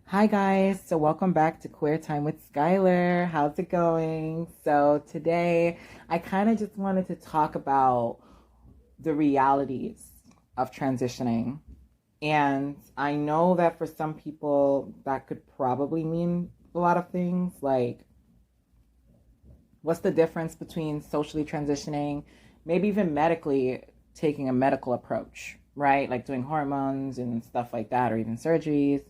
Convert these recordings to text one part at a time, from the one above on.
Hi guys, so welcome back to Queer Time with Skyler. How's it going? So today I kind of just wanted to talk about the realities of transitioning. And I know that for some people that could probably mean a lot of things, like what's the difference between socially transitioning, maybe even medically taking a medical approach, right? Like doing hormones and stuff like that, or even surgeries.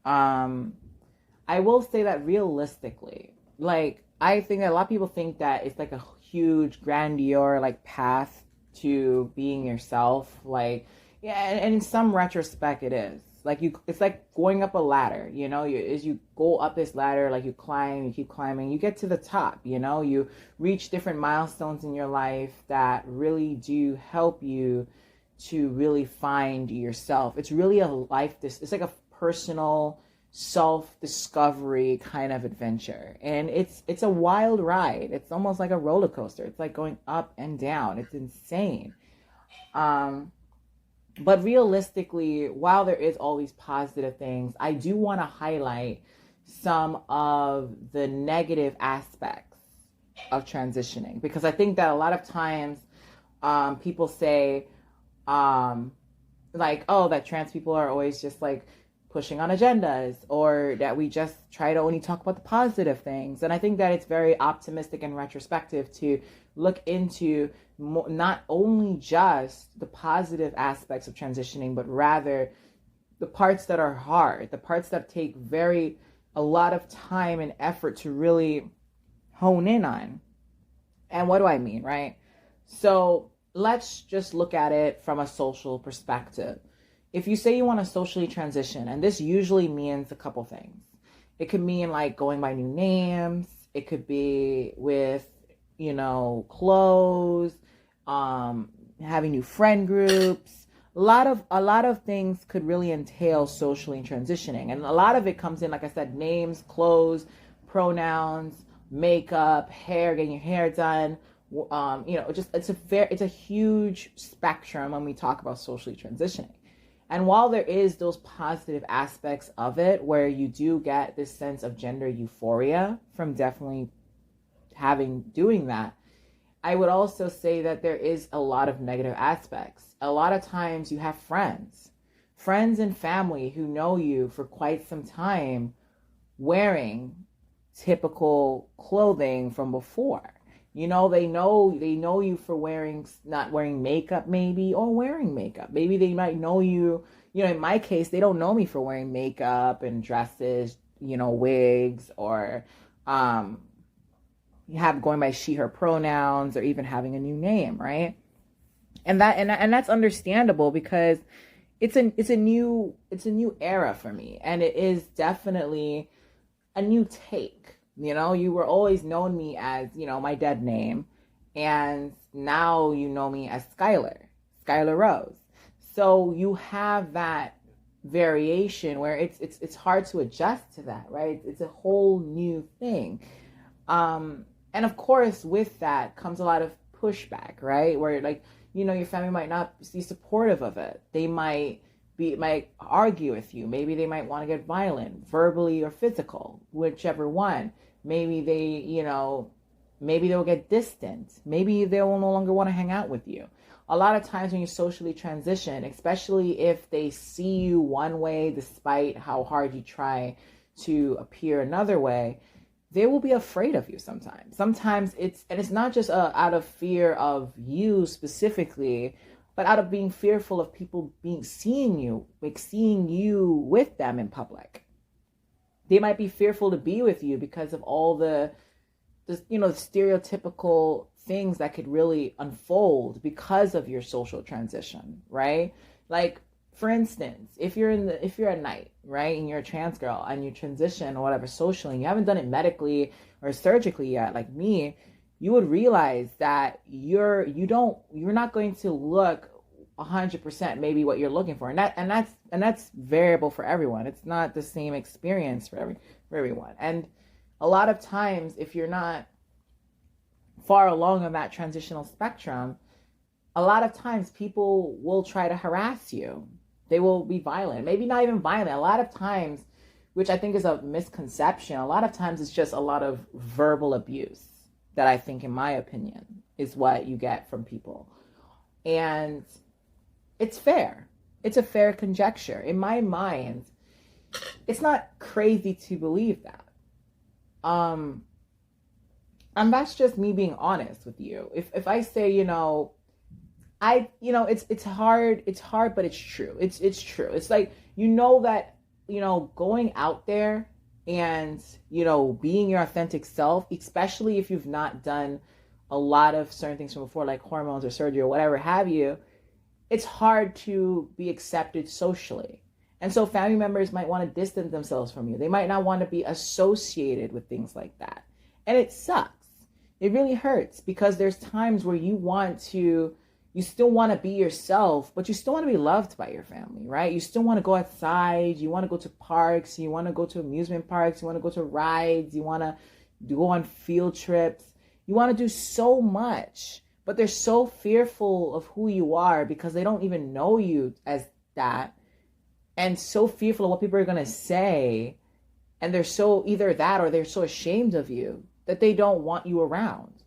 Um, I will say that realistically, like I think that a lot of people think that it's like a huge grandeur like path to being yourself. Like, yeah, and in some retrospect it is. Like it's like going up a ladder, as you go up this ladder, like you keep climbing, you get to the top, you reach different milestones in your life that really do help you to really find yourself. It's really a it's like a personal self-discovery kind of adventure, and it's a wild ride. It's almost like a roller coaster. It's like going up and down. It's insane. Um but realistically, while there is all these positive things, I do want to highlight some of the negative aspects of transitioning, because I think that a lot of times people say, um, like, oh, that trans people are always just like pushing on agendas, or that we just try to only talk about the positive things. And I think that it's very optimistic and retrospective to look into not only just the positive aspects of transitioning, but rather the parts that are hard, the parts that take a lot of time and effort to really hone in on. And what do I mean, right? So let's just look at it from a social perspective. If you say you want to socially transition, and this usually means a couple things. It could mean like going by new names. It could be with, clothes, having new friend groups. A lot of things could really entail socially transitioning. And a lot of it comes in, like I said, names, clothes, pronouns, makeup, hair, getting your hair done. It's a huge spectrum when we talk about socially transitioning. And while there is those positive aspects of it, where you do get this sense of gender euphoria from definitely doing that, I would also say that there is a lot of negative aspects. A lot of times you have friends and family who know you for quite some time wearing typical clothing from before. They know you for not wearing makeup, maybe, or wearing makeup. Maybe they might know you. In my case, they don't know me for wearing makeup and dresses, wigs, or um have going by she her pronouns, or even having a new name, right? And that's understandable, because it's a new era for me, and it is definitely a new take. You were always known me as, my dead name, and now you know me as Skyler Rose. So you have that variation where it's hard to adjust to that, right? It's a whole new thing. And of course, with that comes a lot of pushback, right? Where, like, your family might not be supportive of it. They might argue with you. Maybe they might want to get violent, verbally or physical, whichever one. Maybe maybe they'll get distant. Maybe they will no longer want to hang out with you. A lot of times when you socially transition, especially if they see you one way despite how hard you try to appear another way, they will be afraid of you sometimes. Sometimes it's not just out of fear of you specifically, but out of being fearful of people seeing you with them in public. They might be fearful to be with you because of all the stereotypical things that could really unfold because of your social transition, right? Like, for instance, if you're a knight, right, and you're a trans girl and you transition or whatever socially, and you haven't done it medically or surgically yet, like me, you would realize that you're not going to look 100% maybe what you're looking for, and that's variable for everyone. It's not the same experience for everyone. And a lot of times, if you're not far along on that transitional spectrum, a lot of times people will try to harass you. They will be violent, maybe not even violent. A lot of times which I think is a misconception. A lot of times it's just a lot of verbal abuse that I think, in my opinion, is what you get from people. And it's fair. It's a fair conjecture. In my mind, it's not crazy to believe that. And that's just me being honest with you. If I say, it's hard, but it's true. It's true. It's like, that, going out there and, being your authentic self, especially if you've not done a lot of certain things from before, like hormones or surgery or whatever have you, it's hard to be accepted socially. And so family members might want to distance themselves from you. They might not want to be associated with things like that. And it sucks. It really hurts, because there's times where you still want to be yourself, but you still want to be loved by your family, right? You still want to go outside. You want to go to parks. You want to go to amusement parks. You want to go to rides. You want to go on field trips. You want to do so much, but they're so fearful of who you are because they don't even know you as that, and so fearful of what people are going to say. And they're so either that, or they're so ashamed of you that they don't want you around.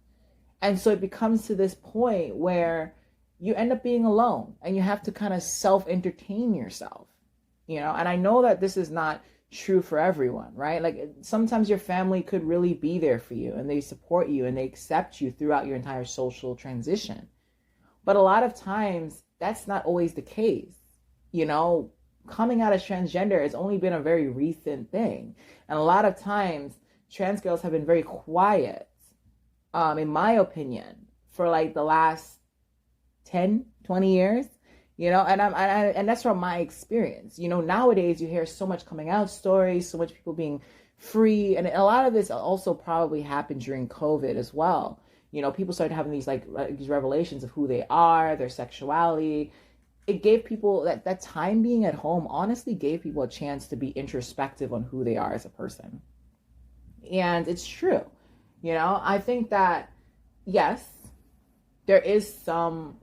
And so it becomes to this point where you end up being alone, and you have to kind of self-entertain yourself, and I know that this is not true for everyone, right? Like, sometimes your family could really be there for you, and they support you and they accept you throughout your entire social transition. But a lot of times that's not always the case. Coming out as transgender has only been a very recent thing. And a lot of times trans girls have been very quiet, in my opinion, for like the last 10, 20 years, and that's from my experience. Nowadays you hear so much coming out stories, so much people being free. And a lot of this also probably happened during COVID as well. People started having these these revelations of who they are, their sexuality. It gave people that time being at home, honestly gave people a chance to be introspective on who they are as a person. And it's true. I think that, yes, there is some,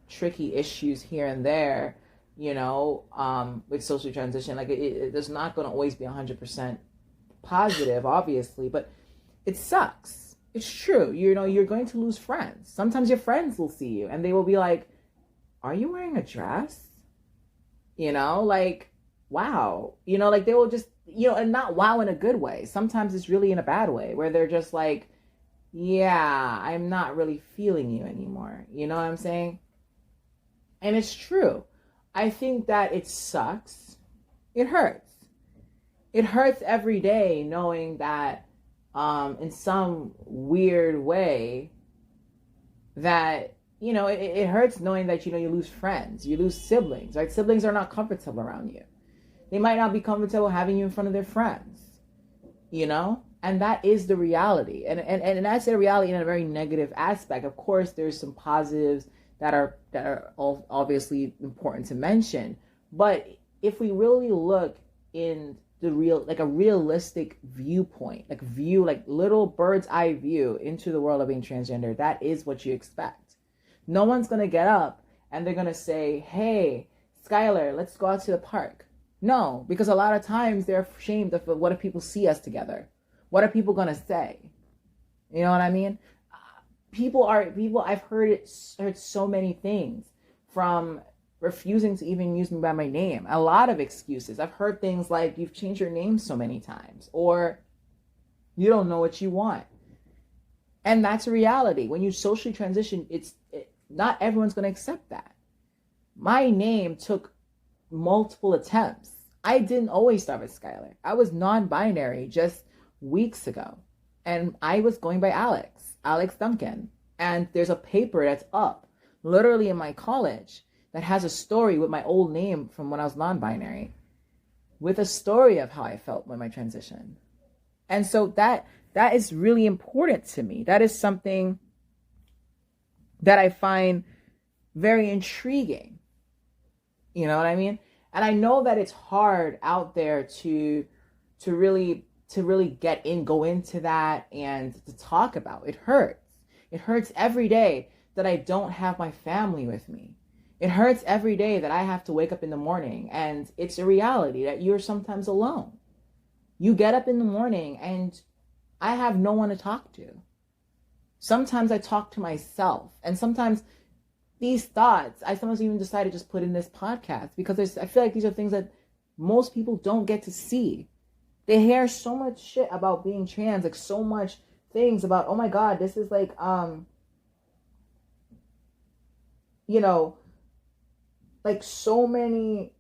tricky issues here and there, with social transition. Like, it's not going to always be 100% positive, obviously, but it sucks. It's true. You're going to lose friends. Sometimes your friends will see you and they will be like, are you wearing a dress? Wow. They will just, and not wow in a good way. Sometimes it's really in a bad way, where they're just like, yeah, I'm not really feeling you anymore. You know what I'm saying? And it's true. I think that it sucks. It hurts. It hurts every day knowing that, in some weird way, that, it hurts knowing that, you lose friends, you lose siblings, right? Siblings are not comfortable around you. They might not be comfortable having you in front of their friends, and that is the reality. And that's the reality in a very negative aspect. Of course, there's some positives that are obviously important to mention. But if we really look in the a realistic viewpoint, like little bird's eye view into the world of being transgender, that is what you expect. No one's going to get up and they're going to say, hey, Skyler, let's go out to the park. No, because a lot of times they're ashamed of what if people see us together? What are people going to say? You know what I mean? I've heard so many things, from refusing to even use me by my name. A lot of excuses. I've heard things like, you've changed your name so many times, or you don't know what you want. And that's a reality. When you socially transition, not everyone's going to accept that. My name took multiple attempts. I didn't always start with Skyler. I was non-binary just weeks ago, and I was going by Alex Duncan. And there's a paper that's up literally in my college that has a story with my old name from when I was non-binary, with a story of how I felt when my transition. And so that is really important to me. That is something that I find very intriguing. You know what I mean? And I know that it's hard out there to really go into that and to talk about. It hurts. It hurts every day that I don't have my family with me. It hurts every day that I have to wake up in the morning, and it's a reality that you're sometimes alone. You get up in the morning and I have no one to talk to. Sometimes I talk to myself, and sometimes these thoughts, I sometimes even decide to just put in this podcast because I feel like these are things that most people don't get to see. They hear so much shit about being trans, like so much things about, oh my God, this is like, you know, like so many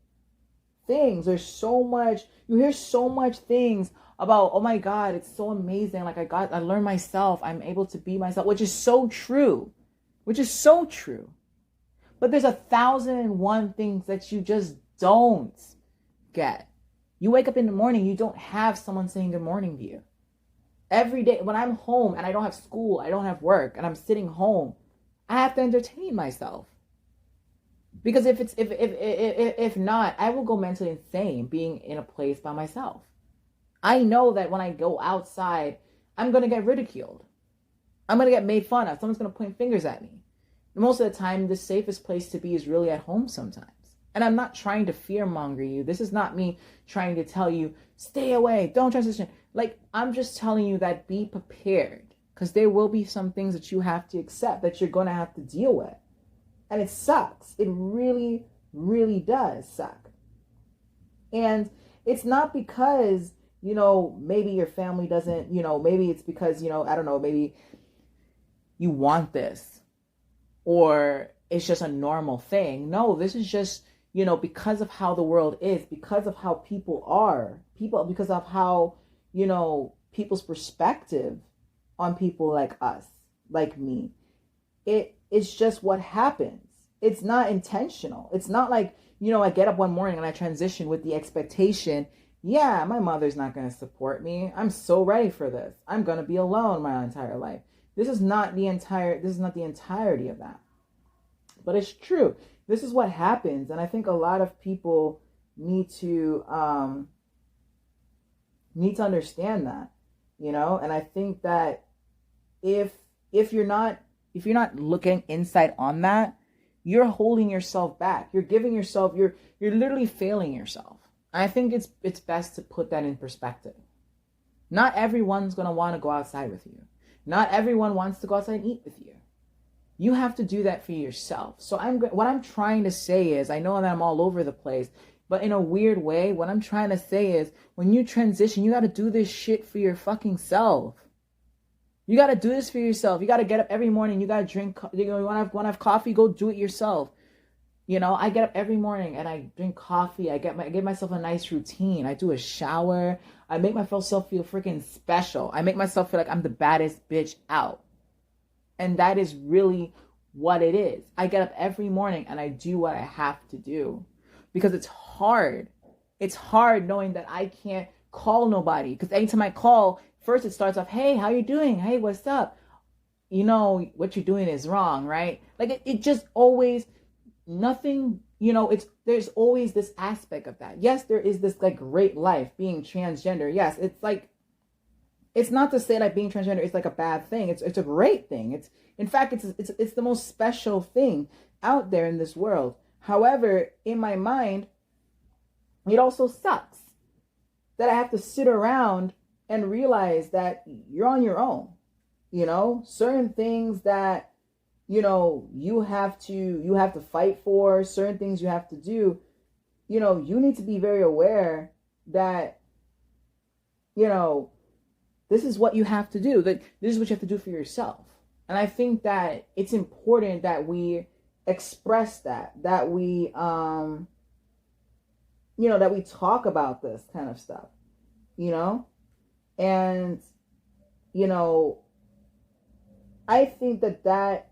things. There's so much, you hear so much things about, oh my God, it's so amazing. Like I learned myself. I'm able to be myself, which is so true, But there's 1,001 things that you just don't get. You wake up in the morning, you don't have someone saying good morning to you. Every day when I'm home and I don't have school, I don't have work, and I'm sitting home, I have to entertain myself. Because if not, I will go mentally insane being in a place by myself. I know that when I go outside, I'm going to get ridiculed. I'm going to get made fun of. Someone's going to point fingers at me. Most of the time, the safest place to be is really at home sometimes. And I'm not trying to fearmonger you. This is not me trying to tell you, stay away, don't transition. Like, I'm just telling you that be prepared. Because there will be some things that you have to accept, that you're going to have to deal with. And it sucks. It really, really does suck. And it's not because, maybe your family doesn't, maybe it's because, I don't know, maybe you want this or it's just a normal thing. No, this is just, because of how the world is, because of how people are, because of how, people's perspective on people like us, like me. It's just what happens. It's not intentional. It's not like, I get up one morning and I transition with the expectation, yeah, my mother's not going to support me. I'm so ready for this. I'm going to be alone my entire life. This is not the entirety of that. But it's true. This is what happens. And I think a lot of people need to understand that, and I think that if you're not looking inside on that, you're holding yourself back. You're giving yourself, you're literally failing yourself. I think it's best to put that in perspective. Not everyone's going to want to go outside with you. Not everyone wants to go outside and eat with you. You have to do that for yourself. So what I'm trying to say is, I know that I'm all over the place, but in a weird way, what I'm trying to say is, when you transition, you got to do this shit for your fucking self. You got to do this for yourself. You got to get up every morning. You got to drink, you want to have coffee, go do it yourself. I get up every morning and I drink coffee. I give myself a nice routine. I do a shower. I make myself feel freaking special. I make myself feel like I'm the baddest bitch out. And that is really what it is. I get up every morning and I do what I have to do. Because it's hard. It's hard knowing that I can't call nobody. Because anytime I call, first it starts off, hey, how you doing? Hey, what's up? What you're doing is wrong, right? Like it just always, nothing, there's always this aspect of that. Yes, there is this like great life being transgender. Yes, it's not to say that being transgender is like a bad thing. It's a great thing. In fact, it's the most special thing out there in this world. However, in my mind, it also sucks that I have to sit around and realize that you're on your own. Certain things that, you have to fight for, certain things you have to do, you need to be very aware that, this is what you have to do. That this is what you have to do for yourself. And I think that it's important that we express that we, that we talk about this kind of stuff, and, I think that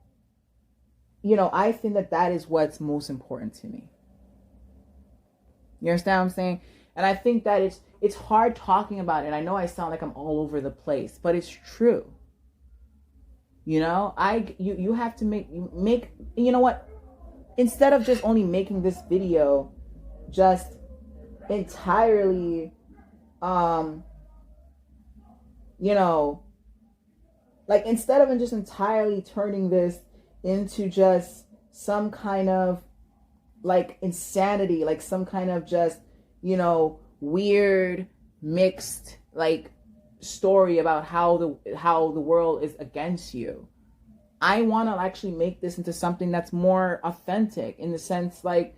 is what's most important to me. You understand what I'm saying? And I think that it's hard talking about it. I know I sound like I'm all over the place, but it's true. You have to make, what? Instead of just only making this video just entirely, like instead of just entirely turning this into just some kind of like insanity, like some kind of just, weird mixed like story about how the world is against you. I want to actually make this into something that's more authentic, in the sense, like,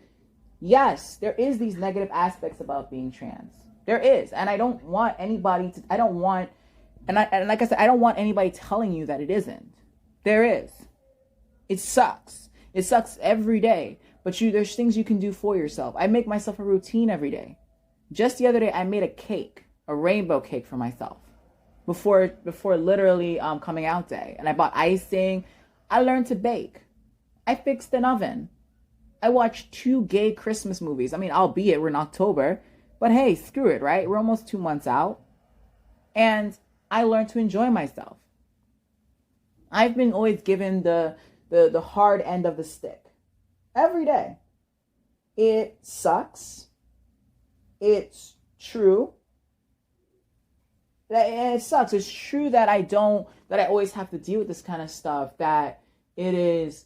yes, there is these negative aspects about being trans. There is. And I don't want anybody to, I don't want, and like I said, I don't want anybody telling you that it isn't. There is. It sucks. It sucks every day. But there's things you can do for yourself. I make myself a routine every day. Just the other day, I made a cake, a rainbow cake for myself. Before literally coming out day. And I bought icing. I learned to bake. I fixed an oven. I watched 2 gay Christmas movies. I mean, albeit we're in October, but hey, screw it, right? We're almost 2 months out. And I learned to enjoy myself. I've been always given the hard end of the stick. Every day. It sucks. It's true. And it sucks. It's true that I always have to deal with this kind of stuff, that it is,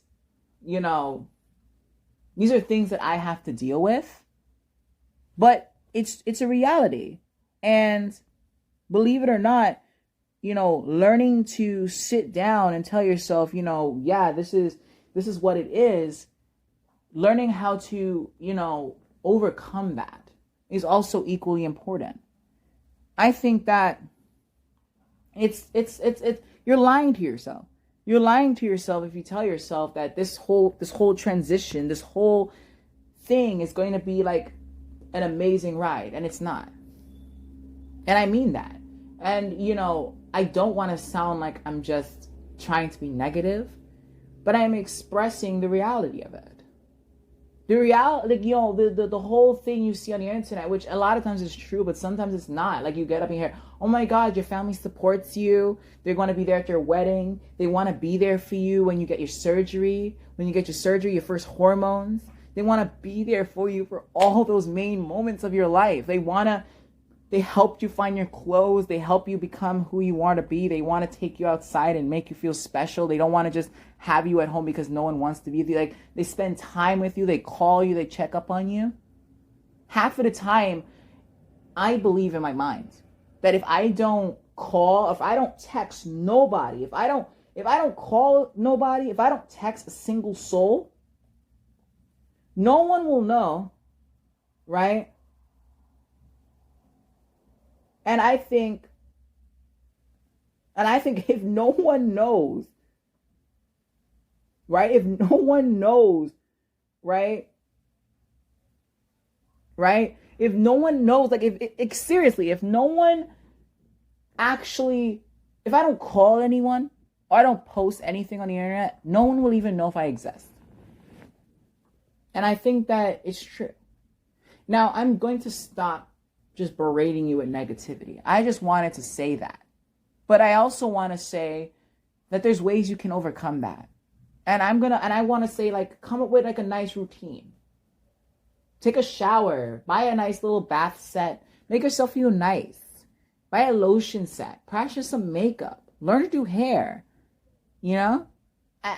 these are things that I have to deal with, but it's a reality. And believe it or not, learning to sit down and tell yourself, yeah, this is what it is. Learning how to, overcome that is also equally important. I think that it's you're lying to yourself. You're lying to yourself if you tell yourself that this whole transition, this whole thing is going to be like an amazing ride, and it's not. And I mean that. And I don't want to sound like I'm just trying to be negative, but I'm expressing the reality of it. The reality, the whole thing you see on the internet, which a lot of times is true, but sometimes it's not. Like, you get up and hear, oh my God, your family supports you. They're going to be there at your wedding. They want to be there for you when you get your surgery. When you get your surgery, your first hormones. They want to be there for you for all those main moments of your life. They helped you find your clothes. They help you become who you want to be. They want to take you outside and make you feel special. They don't want to just have you at home because no one wants to be there. Like, they spend time with you. They call you. They check up on you. Half of the time, I believe in my mind that if I don't call, if I don't text nobody, if I don't call nobody, if I don't text a single soul, no one will know, right? And I think if no one knows, right? If no one knows, right? Right? If no one knows, like, seriously, if no one actually, if I don't call anyone or I don't post anything on the internet, no one will even know if I exist. And I think that it's true. Now, I'm going to stop just berating you with negativity. I just wanted to say that. But I also want to say that there's ways you can overcome that. And I want to say, like, come up with like a nice routine. Take a shower, buy a nice little bath set, make yourself feel nice. Buy a lotion set, practice some makeup, learn to do hair, I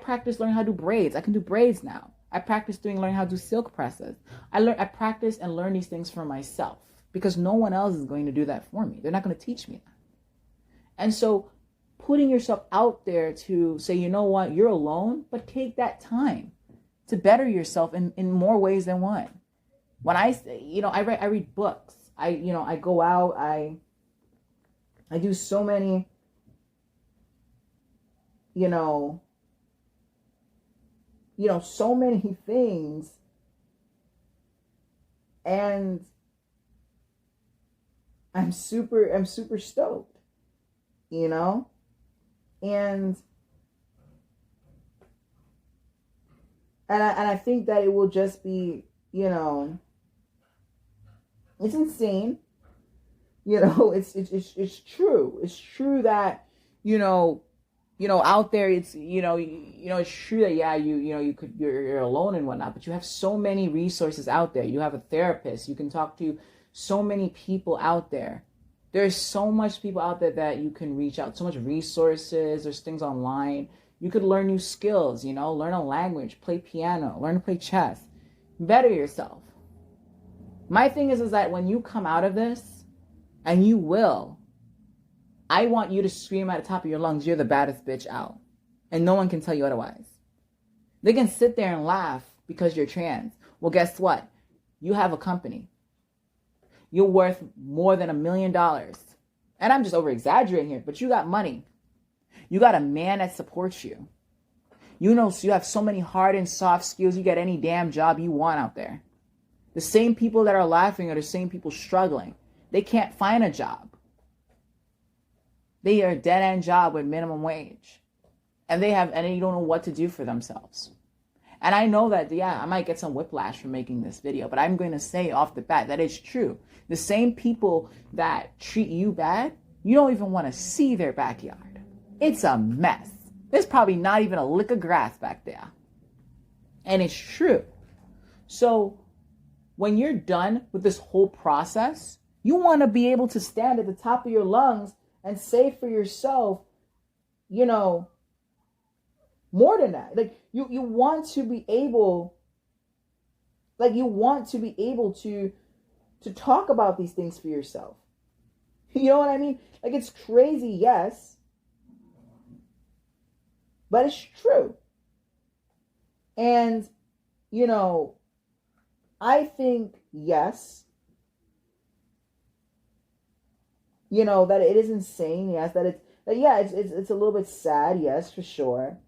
practice learning how to do braids. I can do braids now. I practice learning how to do silk presses. I practice and learn these things for myself because no one else is going to do that for me. They're not going to teach me that. And so putting yourself out there to say, you know what, you're alone, but take that time to better yourself in more ways than one. When I say, I read books. I go out, I do so many, so many things. And I'm super stoked, and I think that it will just be, it's insane. It's true. It's true that, out there, it's, it's true that, yeah, you're alone and whatnot, but you have so many resources out there. You have a therapist. You can talk to so many people out there. There's so much people out there that you can reach out, so much resources. There's things online. You could learn new skills, learn a language, play piano, learn to play chess, better yourself. My thing is that when you come out of this, And you will. I want you to scream at the top of your lungs, you're the baddest bitch out. And no one can tell you otherwise. They can sit there and laugh because you're trans. Well, guess what? You have a company. You're worth more than $1 million. And I'm just over exaggerating here, but you got money. You got a man that supports you. You know, so you have so many hard and soft skills. You get any damn job you want out there. The same people that are laughing are the same people struggling. They can't find a job. They are a dead-end job with minimum wage. And they don't know what to do for themselves. And I know that, yeah, I might get some whiplash from making this video, but I'm going to say off the bat that it's true. The same people that treat you bad, you don't even want to see their backyard. It's a mess. There's probably not even a lick of grass back there. And it's true. So when you're done with this whole process, you want to be able to stand at the top of your lungs and say for yourself, you know, more than that. Like you want to be able, to talk about these things for yourself. You know what I mean? Like, it's crazy, yes, but it's true. And, you know, I think, yes, you know, that it is insane. Yes, it's a little bit sad. Yes, for sure.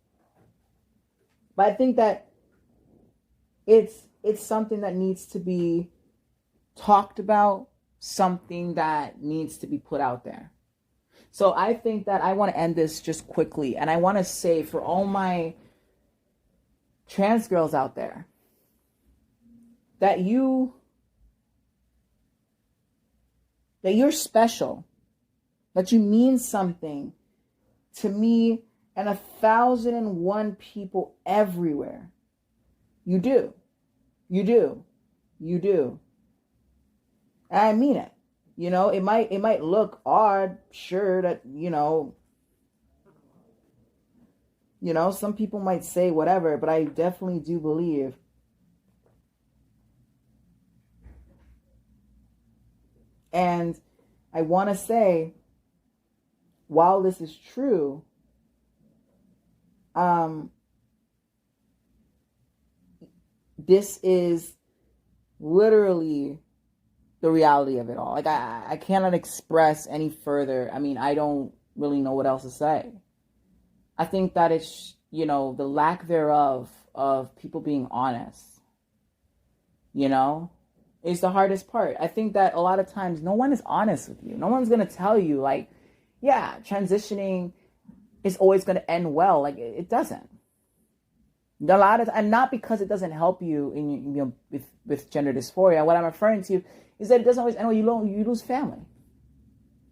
But I think that it's something that needs to be talked about, something that needs to be put out there. So I think that I want to end this just quickly. And I want to say, for all my trans girls out there, that you're special, that you mean something to me and 1,001 people everywhere. You do. You do. You do. And I mean it. You know, it might look odd, sure, that, you know, some people might say whatever, but I definitely do believe and I want to say, while this is true, this is literally the reality of it all. Like, I cannot express any further. I mean, I don't really know what else to say. I think that it's, you know, the lack thereof of people being honest, you know, is the hardest part. I think that a lot of times no one is honest with you. No one's going to tell you, like, yeah, transitioning is always going to end well. Like, it doesn't. And not because it doesn't help you in, you know, with gender dysphoria. What I'm referring to is that it doesn't always end well. You lose family.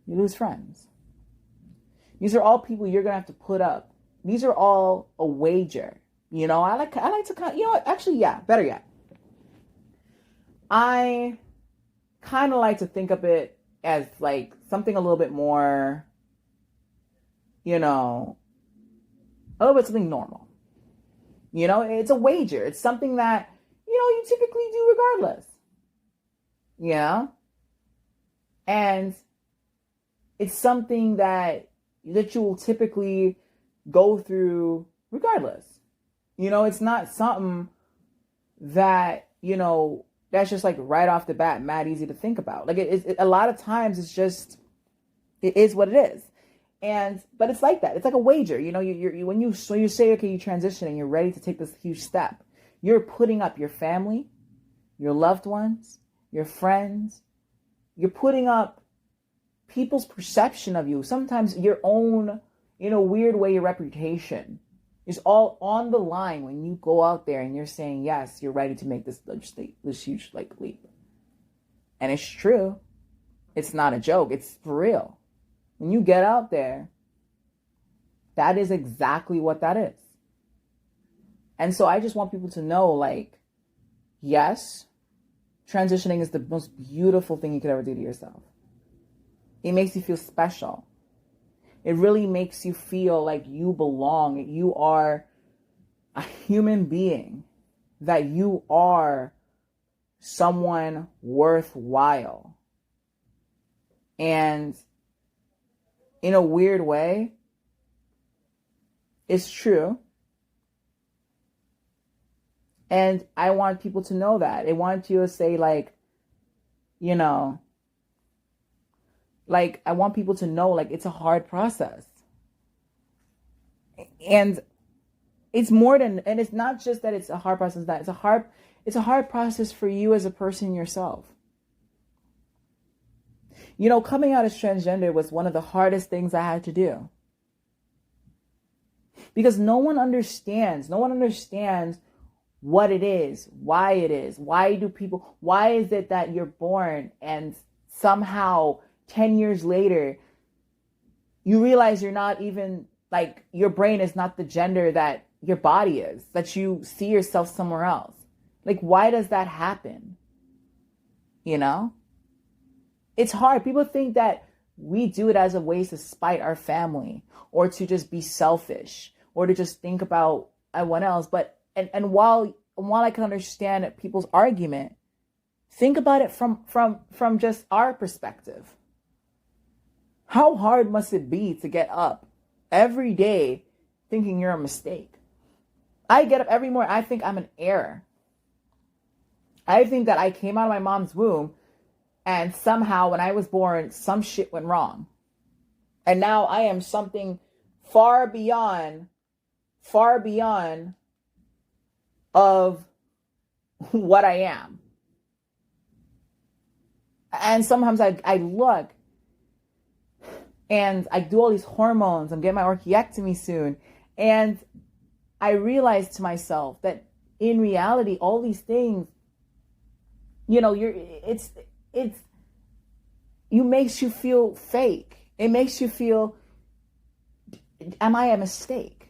You lose friends. These are all people you're going to have to put up. These are all a wager. You know, I like to, you know what? Actually, yeah, better yet. I kind of like to think of it as like something a little bit more, you know, a little bit something normal. You know, it's a wager. It's something that, you know, you typically do regardless. Yeah. And it's something that you will typically go through regardless. You know, it's not something that, you know, that's just like right off the bat, mad easy to think about. Like, a lot of times it's just, it is what it is. But it's like that. It's like a wager. You know, when you say, okay, you transition and you're ready to take this huge step, you're putting up your family, your loved ones, your friends. You're putting up people's perception of you. Sometimes your own, in a weird way, your reputation is all on the line when you go out there and you're saying, yes, you're ready to make this huge leap. And it's true. It's not a joke. It's for real. When you get out there, that is exactly what that is. And so I just want people to know, like, yes, transitioning is the most beautiful thing you could ever do to yourself. It makes you feel special. It really makes you feel like you belong. You are a human being, that you are someone worthwhile. And in a weird way, it's true. And I want people to know that. I want you to say, like, you know, like, I want people to know, like, it's a hard process. And it's more than, and it's not just that it's a hard process, that it's a hard process for you as a person yourself. You know, coming out as transgender was one of the hardest things I had to do. Because no one understands what it is, why it is, why is it that you're born and somehow 10 years later, you realize you're not even, like, your brain is not the gender that your body is, that you see yourself somewhere else. Like, why does that happen? You know? It's hard. People think that we do it as a way to spite our family or to just be selfish or to just think about everyone else. But, and while I can understand people's argument, think about it from just our perspective. How hard must it be to get up every day thinking you're a mistake? I get up every morning, I think I'm an error. I think that I came out of my mom's womb and somehow when I was born, some shit went wrong. And now I am something far beyond of what I am. And sometimes I look and I do all these hormones. I'm getting my orchiectomy soon. And I realize to myself that in reality, all these things, you know, it makes you feel fake. It makes you feel, am I a mistake?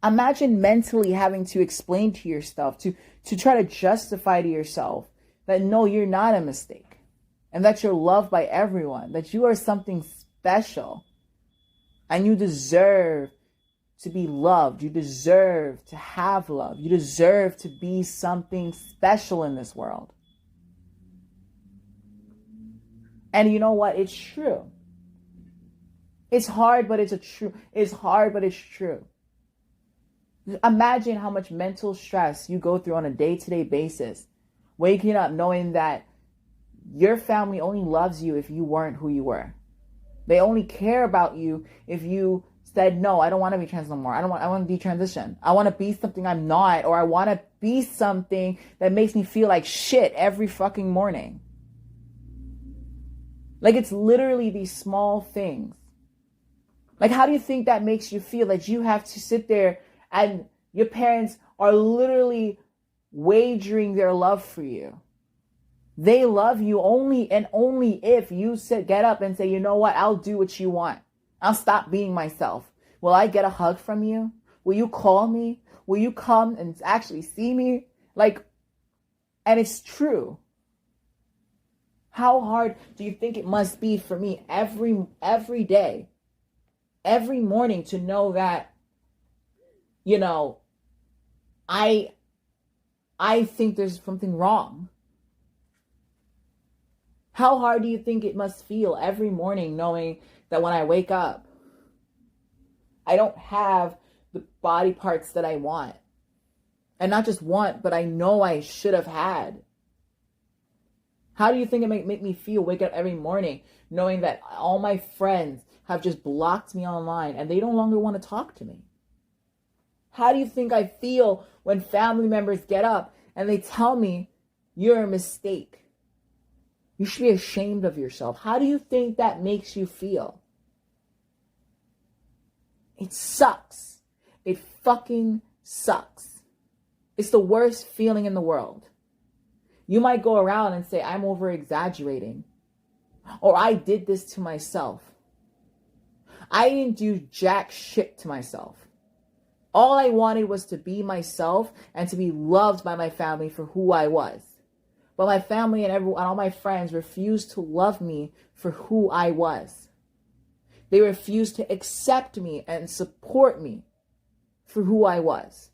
Imagine mentally having to explain to yourself, to try to justify to yourself that no, you're not a mistake. And that you're loved by everyone, that you are something special. And you deserve to be loved. You deserve to have love. You deserve to be something special in this world. And you know what? It's true. It's hard, but it's true. It's hard, but it's true. Imagine how much mental stress you go through on a day-to-day basis, waking up knowing that your family only loves you if you weren't who you were. They only care about you if you said, no, I don't want to be trans no more. I want to detransition. I want to be something I'm not, or I want to be something that makes me feel like shit every fucking morning. Like, it's literally these small things. Like, how do you think that makes you feel that you have to sit there and your parents are literally wagering their love for you? They love you only and only if you get up and say, you know what, I'll do what you want. I'll stop being myself. Will I get a hug from you? Will you call me? Will you come and actually see me? Like, and it's true. How hard do you think it must be for me every day, every morning to know that, you know, I think there's something wrong? How hard do you think it must feel every morning knowing that when I wake up, I don't have the body parts that I want? And not just want, but I know I should have had. How do you think it might make me feel wake up every morning knowing that all my friends have just blocked me online and they no longer want to talk to me? How do you think I feel when family members get up and they tell me you're a mistake? You should be ashamed of yourself. How do you think that makes you feel? It sucks. It fucking sucks. It's the worst feeling in the world. You might go around and say, I'm over exaggerating. Or I did this to myself. I didn't do jack shit to myself. All I wanted was to be myself and to be loved by my family for who I was. But my family and all my friends refused to love me for who I was. They refused to accept me and support me for who I was.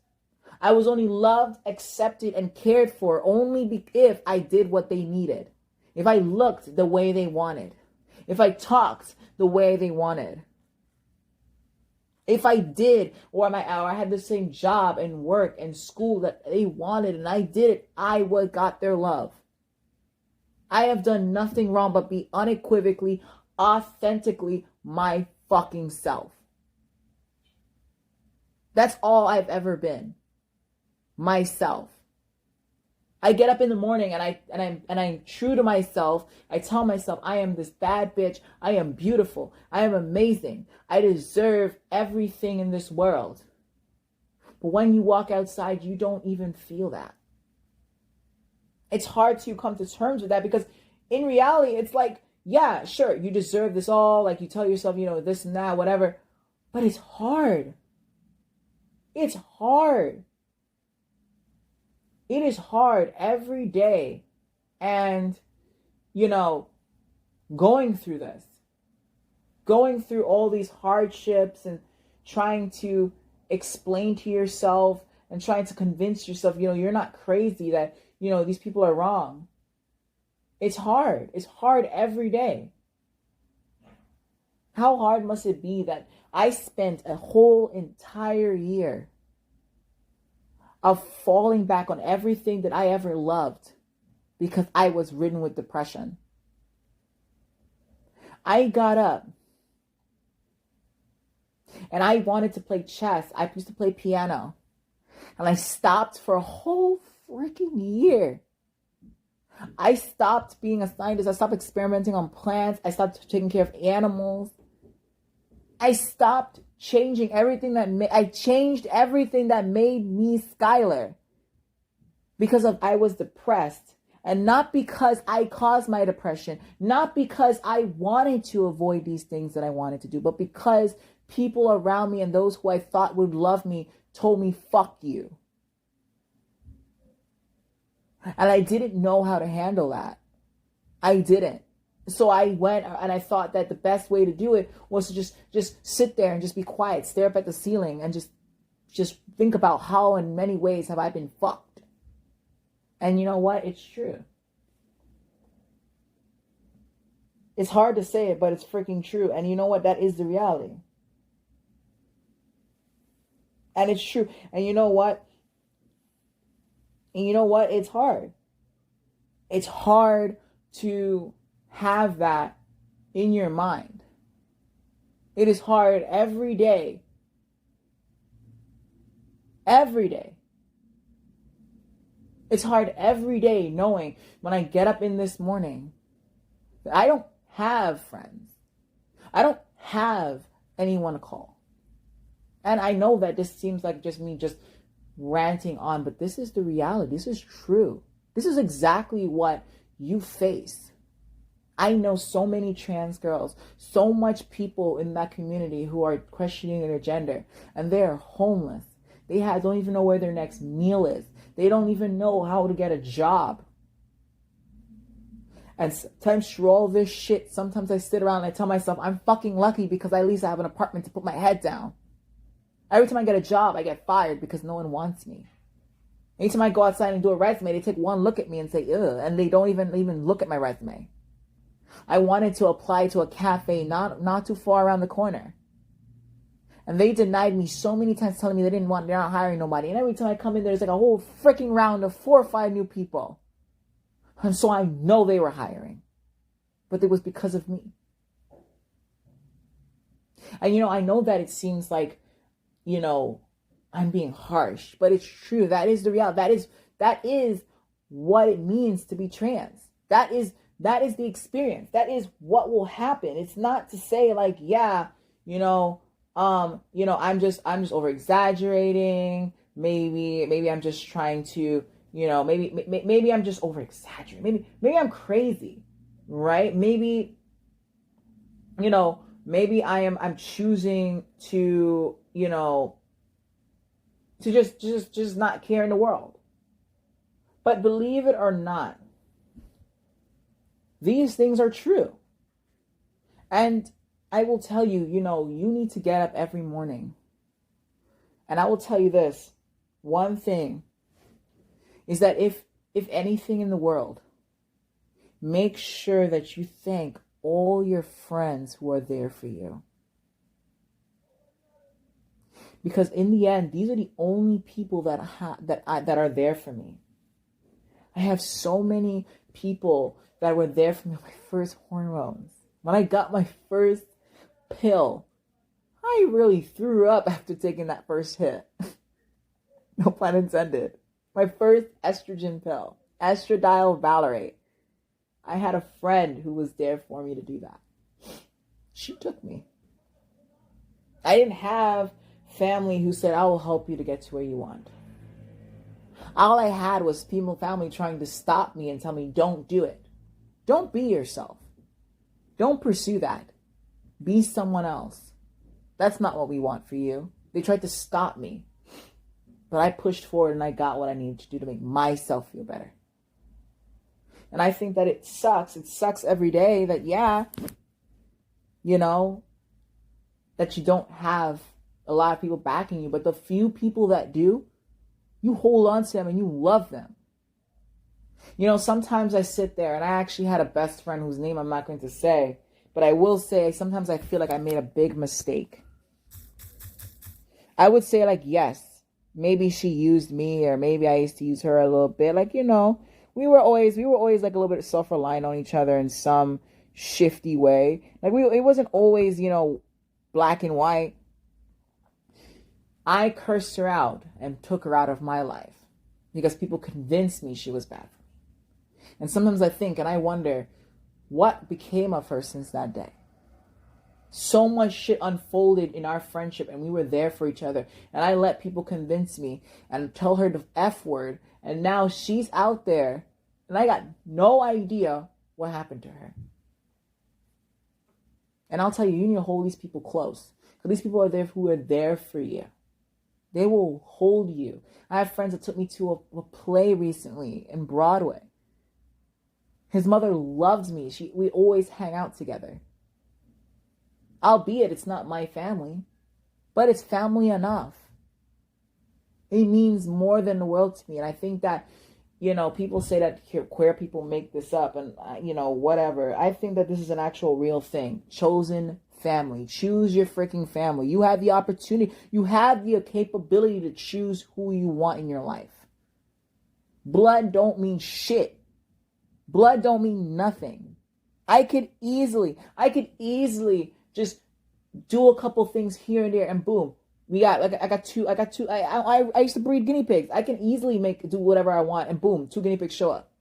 I was only loved, accepted, and cared for only if I did what they needed. if I looked the way they wanted, if I talked the way they wanted, if I did, or I had the same job and work and school that they wanted and I did it, I would got their love. I have done nothing wrong but be unequivocally, authentically my fucking self. That's all I've ever been. Myself. I get up in the morning and I'm true to myself. I tell myself I am this bad bitch. I am beautiful. I am amazing. I deserve everything in this world. But when you walk outside, you don't even feel that. It's hard to come to terms with that because in reality, it's like, yeah, sure, you deserve this all. Like you tell yourself, this and that, whatever. But it's hard. It's hard. It is hard every day. And, going through this, going through all these hardships and trying to explain to yourself and trying to convince yourself, you're not crazy, that, these people are wrong. It's hard. It's hard every day. How hard must it be that I spent a whole entire year of falling back on everything that I ever loved because I was ridden with depression. I got up and I wanted to play chess. I used to play piano and I stopped for a whole freaking year. I stopped being a scientist. I stopped experimenting on plants. I stopped taking care of animals. I stopped changing everything I changed everything that made me Skyler because I was depressed, and not because I caused my depression, not because I wanted to avoid these things that I wanted to do, but because people around me and those who I thought would love me told me, fuck you. And I didn't know how to handle that. I didn't. So I went and I thought that the best way to do it was to just sit there and just be quiet, stare up at the ceiling and just think about how in many ways have I been fucked. And you know what? It's true. It's hard to say it, but it's freaking true. And you know what? That is the reality. And it's true. And you know what? It's hard. It's hard to have that in your mind. It is hard every day. Every day. It's hard every day knowing when I get up in this morning that I don't have friends. I don't have anyone to call. And I know that this seems like just me just ranting on, but this is the reality. This is true. This is exactly what you face. I know so many trans girls, so much people in that community who are questioning their gender, and they're homeless. They don't even know where their next meal is. They don't even know how to get a job. And sometimes through all this shit, sometimes I sit around and I tell myself, I'm fucking lucky because at least I have an apartment to put my head down. Every time I get a job, I get fired because no one wants me. Anytime I go outside and do a resume, they take one look at me and say, ugh, and they don't even look at my resume. I wanted to apply to a cafe not too far around the corner. And they denied me so many times, telling me they're not hiring nobody. And every time I come in, there's like a whole freaking round of 4 or 5 new people. And so I know they were hiring. But it was because of me. And I know that it seems like, I'm being harsh, but it's true. That is the reality. That is what it means to be trans. That is the experience. That is what will happen. It's not to say like, yeah, I'm just over exaggerating. Maybe I'm just trying to, maybe I'm just over exaggerating. Maybe I'm crazy, right? Maybe I'm choosing to, to just not care in the world. But believe it or not, these things are true. And I will tell you, you need to get up every morning. And I will tell you this, one thing is that if anything in the world make sure that you thank all your friends who are there for you. Because in the end, these are the only people that are there for me. I have so many people that were there for me with my first hormones. When I got my first pill, I really threw up after taking that first hit. No pun intended. My first estrogen pill, estradiol valerate. I had a friend who was there for me to do that. She took me. I didn't have family who said, I will help you to get to where you want. All I had was family trying to stop me and tell me, don't do it. Don't be yourself. Don't pursue that. Be someone else. That's not what we want for you. They tried to stop me. But I pushed forward and I got what I needed to do to make myself feel better. And I think that it sucks. It sucks every day that, that you don't have a lot of people backing you. But the few people that do, you hold on to them and you love them. Sometimes I sit there, and I actually had a best friend whose name I'm not going to say, but I will say sometimes I feel like I made a big mistake. I would say yes, maybe she used me, or maybe I used to use her a little bit. We were always like a little bit self-reliant on each other in some shifty way. It wasn't always, black and white. I cursed her out and took her out of my life because people convinced me she was bad for me. And sometimes I think and I wonder what became of her since that day. So much shit unfolded in our friendship and we were there for each other. And I let people convince me and tell her the F word. And now she's out there and I got no idea what happened to her. And I'll tell you, you need to hold these people close. Because these people are there who are there for you. They will hold you. I have friends that took me to a play recently in Broadway. His mother loves me. We always hang out together. Albeit it's not my family, but it's family enough. It means more than the world to me. And I think that, people say that queer people make this up and, whatever. I think that this is an actual real thing. Chosen family. Choose your freaking family. You have the opportunity. You have the capability to choose who you want in your life. Blood don't mean shit. Blood don't mean nothing. I could easily just do a couple things here and there and boom. I used to breed guinea pigs. I can easily do whatever I want and boom, 2 guinea pigs show up.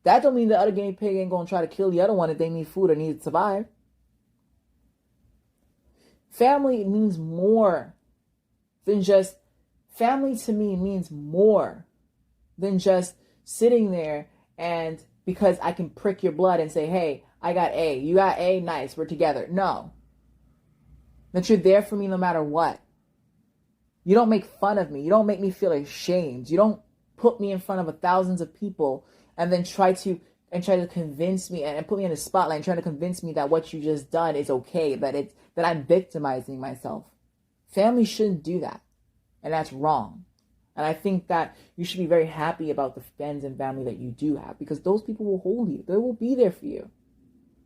That don't mean the other guinea pig ain't gonna try to kill the other one if they need food or need to survive. Family means more than just, family to me means more than just sitting there and because I can prick your blood and say, hey, I got A, you got A, nice, we're together. No. That you're there for me no matter what. You don't make fun of me. You don't make me feel ashamed. You don't put me in front of thousands of people and then try to convince me and put me in the spotlight and trying to convince me that what you just done is okay, that I'm victimizing myself. Family shouldn't do that. And that's wrong. And I think that you should be very happy about the friends and family that you do have because those people will hold you. They will be there for you.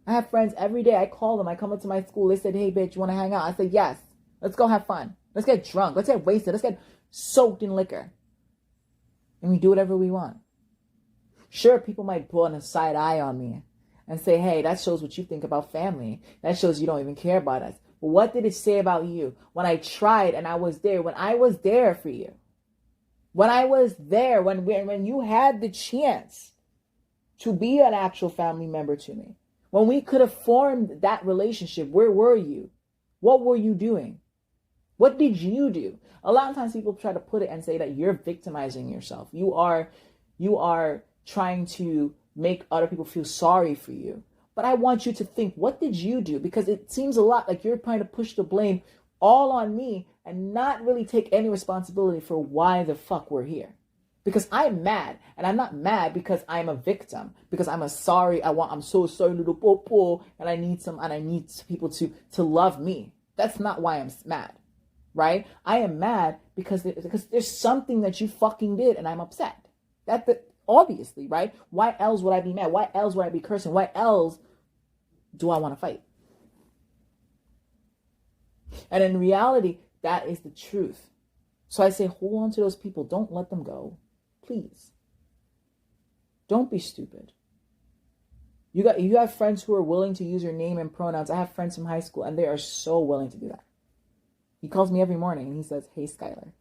I have friends every day. I call them. I come up to my school. They said, hey, bitch, you want to hang out? I said, yes. Let's go have fun. Let's get drunk. Let's get wasted. Let's get soaked in liquor. And we do whatever we want. Sure, people might put on a side eye on me and say, hey, that shows what you think about family. That shows you don't even care about us. But what did it say about you when I tried and I was there, when I was there for you? When I was there, when you had the chance to be an actual family member to me, when we could have formed that relationship, where were you? What were you doing? What did you do? A lot of times people try to put it and say that you're victimizing yourself. You are trying to make other people feel sorry for you. But I want you to think, what did you do? Because it seems a lot like you're trying to push the blame all on me and not really take any responsibility for why the fuck we're here. Because I'm mad, and I'm not mad because I'm a victim, because I'm so sorry, little popo, and I need people to love me. That's not why I'm mad, right? I am mad because there's something that you fucking did, and I'm upset. Obviously, right? Why else would I be mad? Why else would I be cursing? Why else do I want to fight? And in reality, that is the truth. So I say, hold on to those people. Don't let them go. Please. Don't be stupid. You have friends who are willing to use your name and pronouns. I have friends from high school, and they are so willing to do that. He calls me every morning, and he says, "Hey, Skyler."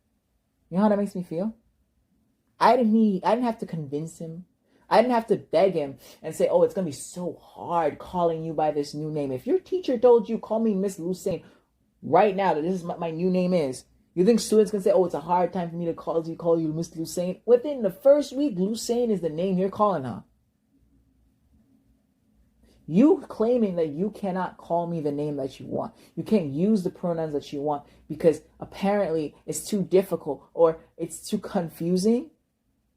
You know how that makes me feel? I didn't have to convince him. I didn't have to beg him and say, "Oh, it's going to be so hard calling you by this new name." If your teacher told you, "Call me Miss Lucene," right now, that this is what my new name is, you think students can say, "Oh, it's a hard time for me to call you Miss Lucene"? Within the first week, Lucene is the name you're calling her. You claiming that you cannot call me the name that you want. You can't use the pronouns that you want because apparently it's too difficult or it's too confusing.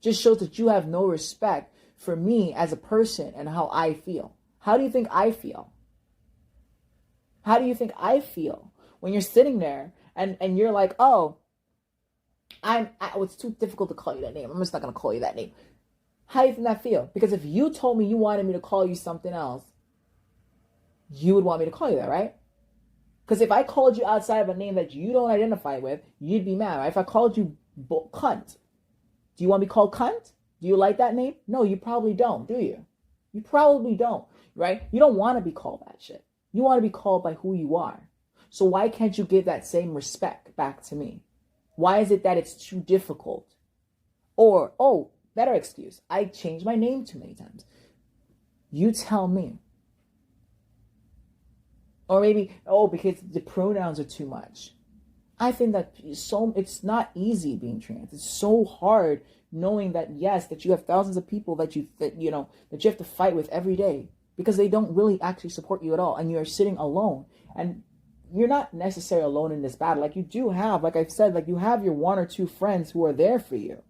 Just shows that you have no respect for me as a person and how I feel. How do you think I feel? How do you think I feel when you're sitting there and you're like, "Oh, it's too difficult to call you that name. I'm just not going to call you that name." How do you think that feel? Because if you told me you wanted me to call you something else, you would want me to call you that, right? Because if I called you outside of a name that you don't identify with, you'd be mad, right? If I called you cunt, do you want to be called cunt? Do you like that name? No, you probably don't, do you? You probably don't, right? You don't want to be called that shit. You want to be called by who you are. So why can't you give that same respect back to me? Why is it that it's too difficult? Or, oh, better excuse, I changed my name too many times. You tell me. Or maybe, oh, because the pronouns are too much. I think that it's not easy being trans. It's so hard knowing that, yes, that you have thousands of people that you have to fight with every day because they don't really actually support you at all. And you're sitting alone. And you're not necessarily alone in this battle. Like you do have, like I've said, like you have your one or two friends who are there for you.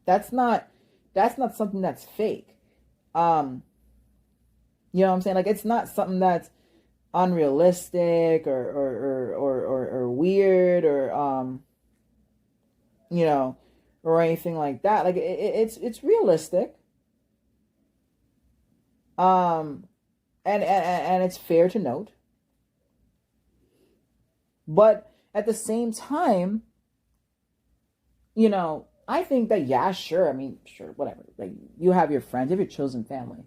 That's not something that's fake. You know what I'm saying? Like it's not something that's unrealistic or weird or or anything like that. Like it's realistic. And it's fair to note. But at the same time, I think that, yeah, sure. I mean, sure, whatever. Like you have your friends, you have your chosen family.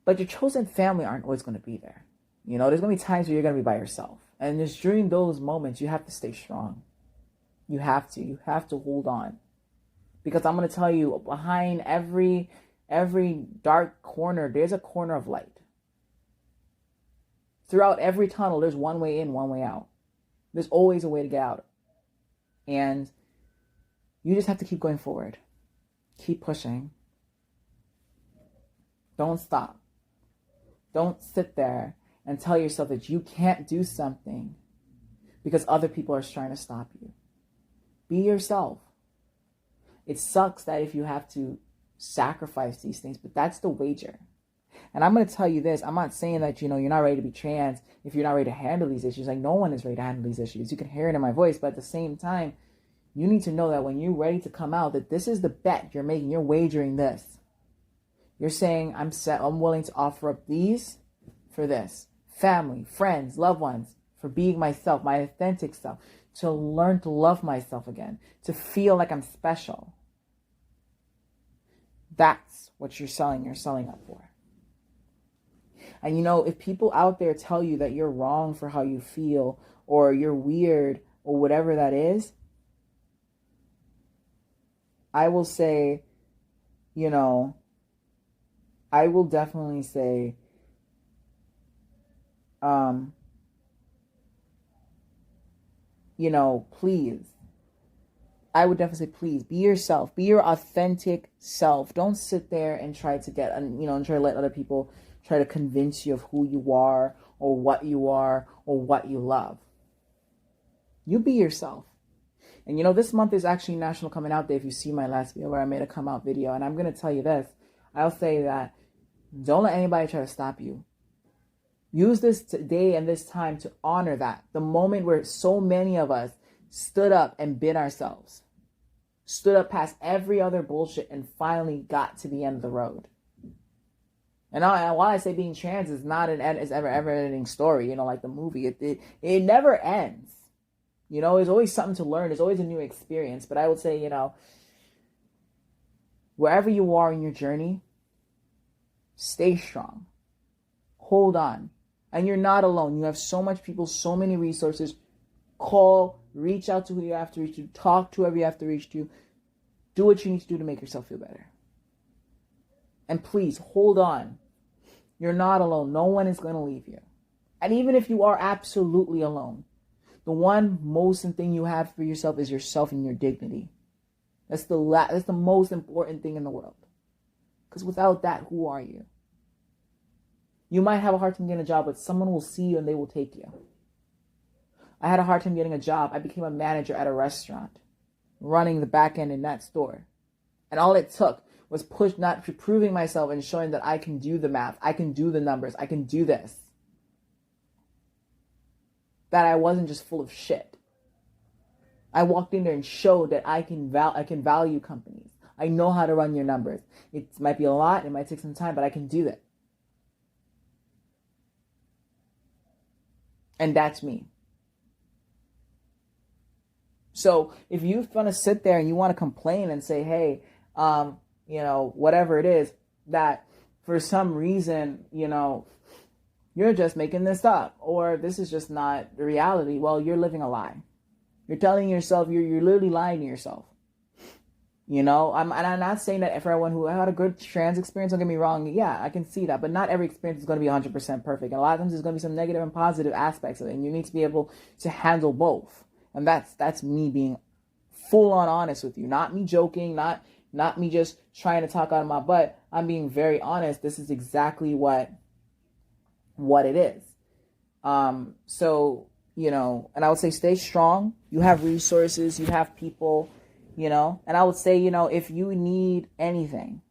But your chosen family aren't always going to be there. There's going to be times where you're going to be by yourself. And just during those moments, you have to stay strong. You have to hold on. Because I'm going to tell you, behind every dark corner, there's a corner of light. Throughout every tunnel, there's one way in, one way out. There's always a way to get out. And you just have to keep going forward. Keep pushing. Don't stop. Don't sit there and tell yourself that you can't do something because other people are trying to stop you. Be yourself. It sucks that if you have to sacrifice these things, but that's the wager. And I'm going to tell you this. I'm not saying that, you're not ready to be trans if you're not ready to handle these issues. Like no one is ready to handle these issues. You can hear it in my voice, but at the same time, you need to know that when you're ready to come out, that this is the bet you're making. You're wagering this. You're saying, I'm willing to offer up these for this. Family, friends, loved ones, for being myself, my authentic self, to learn to love myself again, to feel like I'm special. That's what you're selling up for. And if people out there tell you that you're wrong for how you feel, or you're weird, or whatever that is, I will say, I will definitely say, please. I would definitely say, please be yourself. Be your authentic self. Don't sit there and try to get, and try to let other people try to convince you of who you are or what you love. You be yourself. And this month is actually National Coming Out Day. If you see my last video where I made a come out video, and I'm going to tell you this, I'll say that don't let anybody try to stop you. Use this day and this time to honor that. The moment where so many of us stood up and bid ourselves. stood up past every other bullshit and finally got to the end of the road. And while I say being trans is not it's ever ending story, you know, like the movie, it never ends. You know, there's always something to learn. There's always a new experience. But I would say, you know, wherever you are in your journey, stay strong. Hold on. And you're not alone. You have so much people, so many resources. Call, reach out to who you have to reach to, talk to whoever you have to reach to. Do what you need to do to make yourself feel better. And please, hold on. You're not alone. No one is going to leave you. And even if you are absolutely alone, the one most thing you have for yourself is yourself and your dignity. That's the most important thing in the world. Because without that, who are you? You might have a hard time getting a job, but someone will see you and they will take you. I had a hard time getting a job. I became a manager at a restaurant, running the back end in that store. And all it took was proving myself and showing that I can do the math. I can do the numbers. I can do this. That I wasn't just full of shit. I walked in there and showed that I can value companies. I know how to run your numbers. It might be a lot. It might take some time, but I can do that. And that's me. So if you want to sit there and you want to complain and say, hey, you know, whatever it is, that for some reason, you know, you're just making this up, or this is just not the reality, well, you're living a lie. You're telling yourself, you're literally lying to yourself. You know, I'm not saying that for everyone who had a good trans experience, don't get me wrong. Yeah, I can see that. But not every experience is going to be 100% perfect. And a lot of times there's going to be some negative and positive aspects of it. And you need to be able to handle both. And that's me being full on honest with you. Not me joking, not me just trying to talk out of my butt. I'm being very honest. This is exactly what it is. So, you know, and I would say stay strong. You have resources, you have people. You know, and I would say, you know, if you need anything,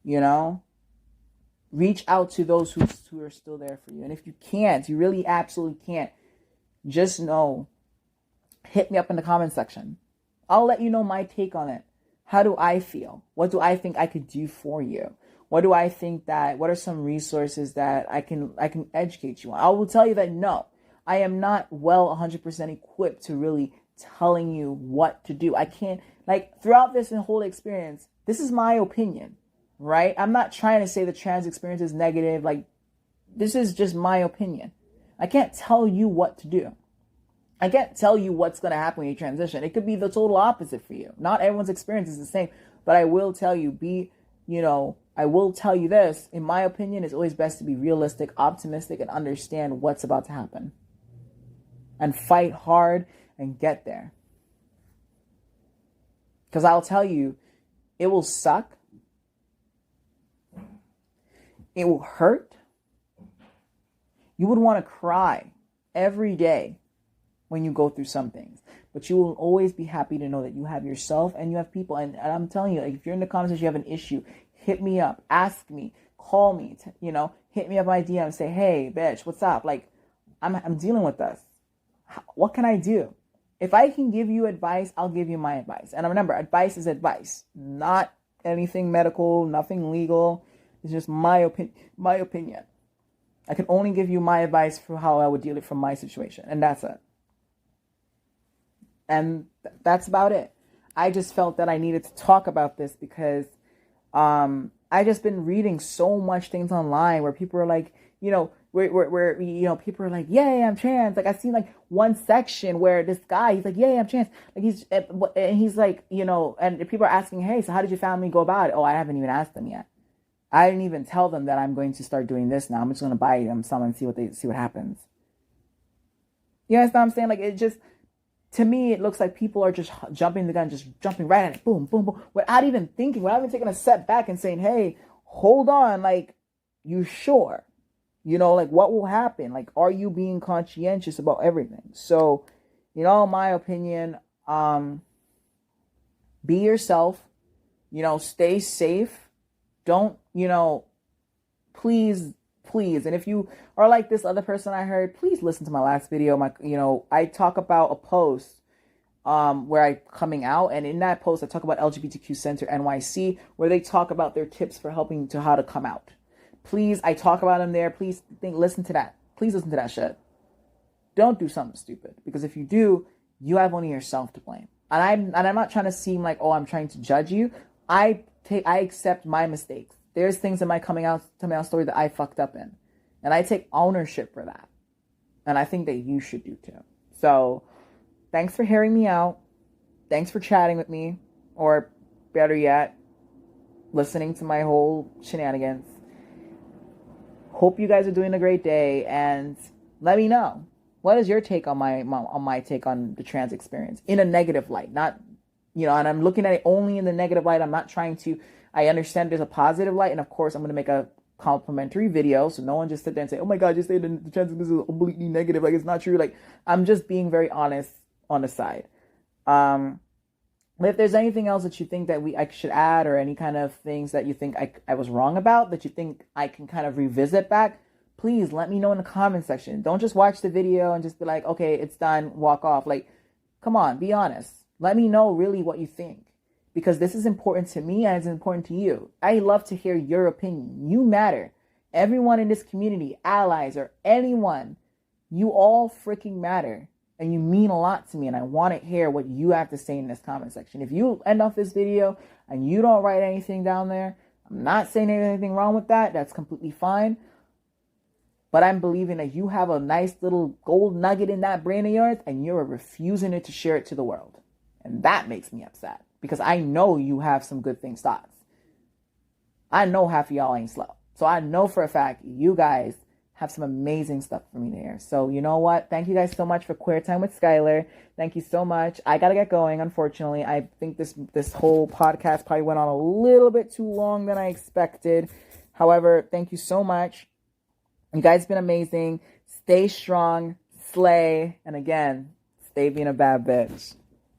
you know, reach out to those who are still there for you. And if you can't, you really absolutely can't, just know, hit me up in the comment section. I'll let you know my take on it. How do I feel? What do I think I could do for you? What are some resources that I can educate you on? I will tell you that no, I am not well 100% equipped to really telling you what to do. I can't, like, throughout this whole experience, this is my opinion, right? I'm not trying to say the trans experience is negative. Like, this is just my opinion. I can't tell you what to do. I can't tell you what's going to happen when you transition. It could be the total opposite for you. Not everyone's experience is the same, but I will tell you, I will tell you this, in my opinion, it's always best to be realistic, optimistic, and understand what's about to happen. And fight hard and get there. Because I'll tell you, it will suck. It will hurt. You would want to cry every day when you go through some things. But you will always be happy to know that you have yourself and you have people. And I'm telling you, like, if you're in the comments, you have an issue, hit me up, ask me, call me, hit me up my DM and say, hey, bitch, what's up? Like, I'm dealing with this. What can I do? If I can give you advice, I'll give you my advice. And remember, advice is advice, not anything medical, nothing legal. It's just my opinion. I can only give you my advice for how I would deal it from my situation. And that's it. And that's about it. I just felt that I needed to talk about this because I just been reading so much things online where people are like, where people are like, yay, I'm trans. Like, I seen like one section where this guy, he's like, yay, I'm trans. Like, he's like, and people are asking, hey, so how did your family go about it? Oh, I haven't even asked them yet. I didn't even tell them that I'm going to start doing this now. I'm just going to buy them some and see what happens. You understand what I'm saying? Like, it just, to me, it looks like people are just jumping the gun, just jumping right at it. Boom, boom, boom. Without even thinking, without even taking a step back and saying, hey, hold on. Like, you sure? Like, what will happen? Like, are you being conscientious about everything? So, my opinion, be yourself, stay safe. Don't, please. And if you are like this other person I heard, please listen to my last video. I talk about a post where I'm coming out. And in that post, I talk about LGBTQ Center NYC, where they talk about their tips for helping to how to come out. Please, I talk about them there. Please listen to that. Please listen to that shit. Don't do something stupid, because if you do, you have only yourself to blame. And I'm not trying to seem like, oh, I'm trying to judge you. I accept my mistakes. There's things in my coming out story that I fucked up in, and I take ownership for that. And I think that you should do too. So thanks for hearing me out. Thanks for chatting with me, or better yet, listening to my whole shenanigans. Hope you guys are doing a great day, and let me know, what is your take on my take on the trans experience in a negative light? Not, and I'm looking at it only in the negative light. I'm not trying to. I understand there's a positive light, and of course I'm going to make a complimentary video, so no one just sit there and say, oh my god, just say the trans experience is completely negative, like it's not true. Like, I'm just being very honest on the side. But if there's anything else that you think that I should add, or any kind of things that you think I was wrong about, that you think I can kind of revisit back, please let me know in the comment section. Don't just watch the video and just be like, okay, it's done, walk off. Like, come on, be honest. Let me know really what you think, because this is important to me and it's important to you. I love to hear your opinion. You matter. Everyone in this community, allies or anyone, you all freaking matter. And you mean a lot to me, and I want to hear what you have to say in this comment section. If you end off this video and you don't write anything down there, I'm not saying anything wrong with that. That's completely fine. But I'm believing that you have a nice little gold nugget in that brain of yours, and you're refusing to share it to the world. And that makes me upset, because I know you have some good things thoughts. I know half of y'all ain't slow. So I know for a fact you guys have some amazing stuff for me to hear. So you know what? Thank you guys so much for Queer Time with Skyler. Thank you so much. I got to get going, unfortunately. I think this whole podcast probably went on a little bit too long than I expected. However, thank you so much. You guys have been amazing. Stay strong, slay, and again, stay being a bad bitch.